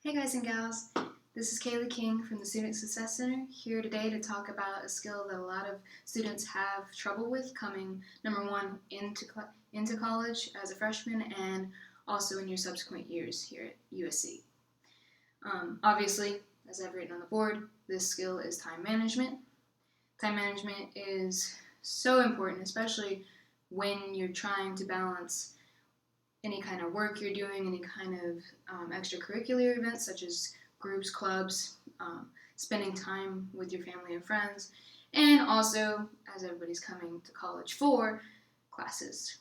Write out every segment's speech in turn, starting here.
Hey guys and gals, this is Kaylee King from the Student Success Center, here today to talk about a skill that a lot of students have trouble with coming, number one, into college as a freshman and also in your subsequent years here at USC. Obviously, as I've written on the board, this skill is time management. Time management is so important, especially when you're trying to balance any kind of work you're doing, any kind of extracurricular events such as groups, clubs, spending time with your family and friends, and also, as everybody's coming to college for, classes.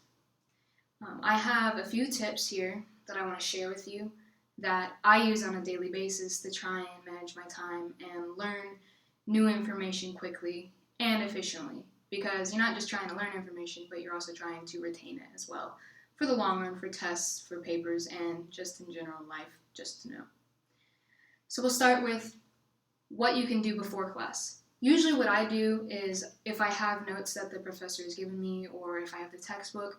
I have a few tips here that I want to share with you that I use on a daily basis to try and manage my time and learn new information quickly and efficiently, because you're not just trying to learn information, but you're also trying to retain it as well for the long run, for tests, for papers, and just in general life, just to know. So we'll start with what you can do before class. Usually what I do is if I have notes that the professor has given me or if I have the textbook,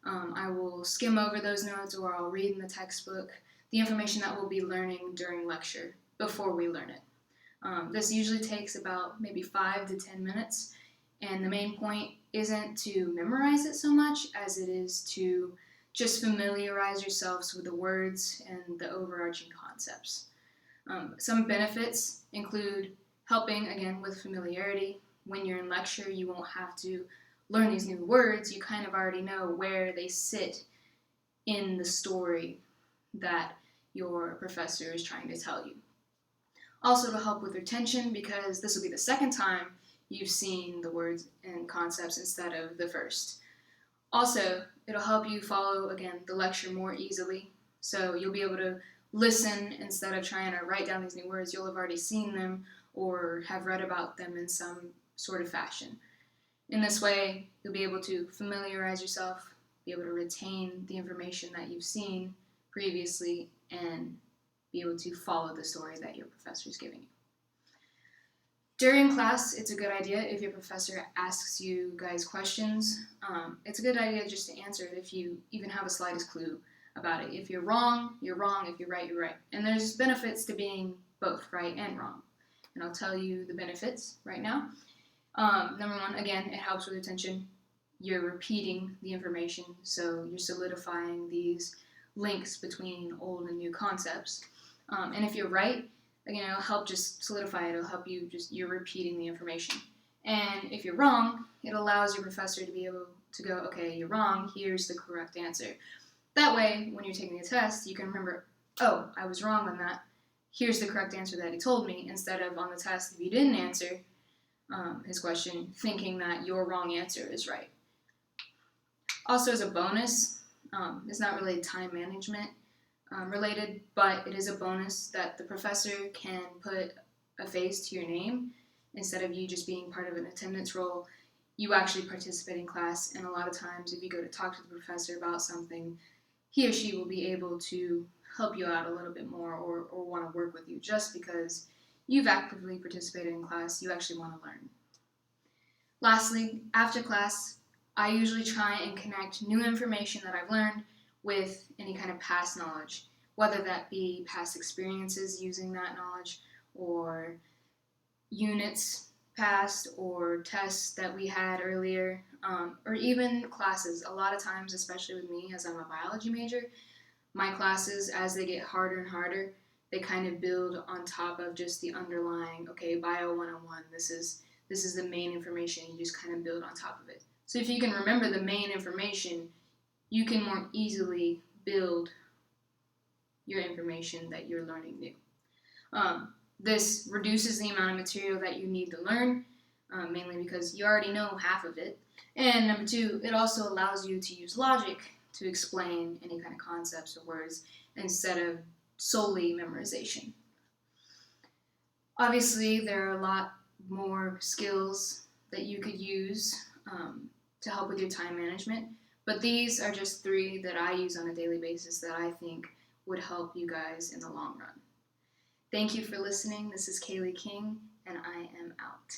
I will skim over those notes or I'll read in the textbook the information that we'll be learning during lecture before we learn it. This usually takes about maybe 5 to 10 minutes, and the main point isn't to memorize it so much as it is to just familiarize yourselves with the words and the overarching concepts. Some benefits include helping, again, with familiarity. When you're in lecture, you won't have to learn these new words. You kind of already know where they sit in the story that your professor is trying to tell you. Also to help with retention, because this will be the second time you've seen the words and concepts instead of the first. Also, it'll help you follow, again, the lecture more easily, so you'll be able to listen instead of trying to write down these new words. You'll have already seen them or have read about them in some sort of fashion. In this way, you'll be able to familiarize yourself, be able to retain the information that you've seen previously, and be able to follow the story that your professor is giving you. During class, it's a good idea if your professor asks you guys questions. It's a good idea just to answer it if you even have the slightest clue about it. If you're wrong, you're wrong. If you're right, you're right. And there's benefits to being both right and wrong. And I'll tell you the benefits right now. Number one, again, it helps with retention. You're repeating the information, so you're solidifying these links between old and new concepts. And if you're right, again, it'll help just solidify it. It'll help you you're repeating the information. And if you're wrong, it allows your professor to be able to go, okay, you're wrong, here's the correct answer. That way, when you're taking a test, you can remember, oh, I was wrong on that. Here's the correct answer that he told me, instead of on the test, if you didn't answer his question, thinking that your wrong answer is right. Also, as a bonus, it's not really time management related, but it is a bonus that the professor can put a face to your name. Instead of you just being part of an attendance role, you actually participate in class, and a lot of times if you go to talk to the professor about something, he or she will be able to help you out a little bit more or want to work with you just because you've actively participated in class, you actually want to learn. Lastly, after class, I usually try and connect new information that I've learned with any kind of past knowledge, whether that be past experiences using that knowledge or units past or tests that we had earlier, or even classes. A lot of times, especially with me as I'm a biology major, my classes, as they get harder and harder, they kind of build on top of just the underlying, okay, Bio 101, this is the main information, you just kind of build on top of it. So if you can remember the main information, you can more easily build your information that you're learning new. This reduces the amount of material that you need to learn, mainly because you already know half of it. And number two, it also allows you to use logic to explain any kind of concepts or words instead of solely memorization. Obviously, there are a lot more skills that you could use to help with your time management, but these are just 3 that I use on a daily basis that I think would help you guys in the long run. Thank you for listening. This is Kaylee King, and I am out.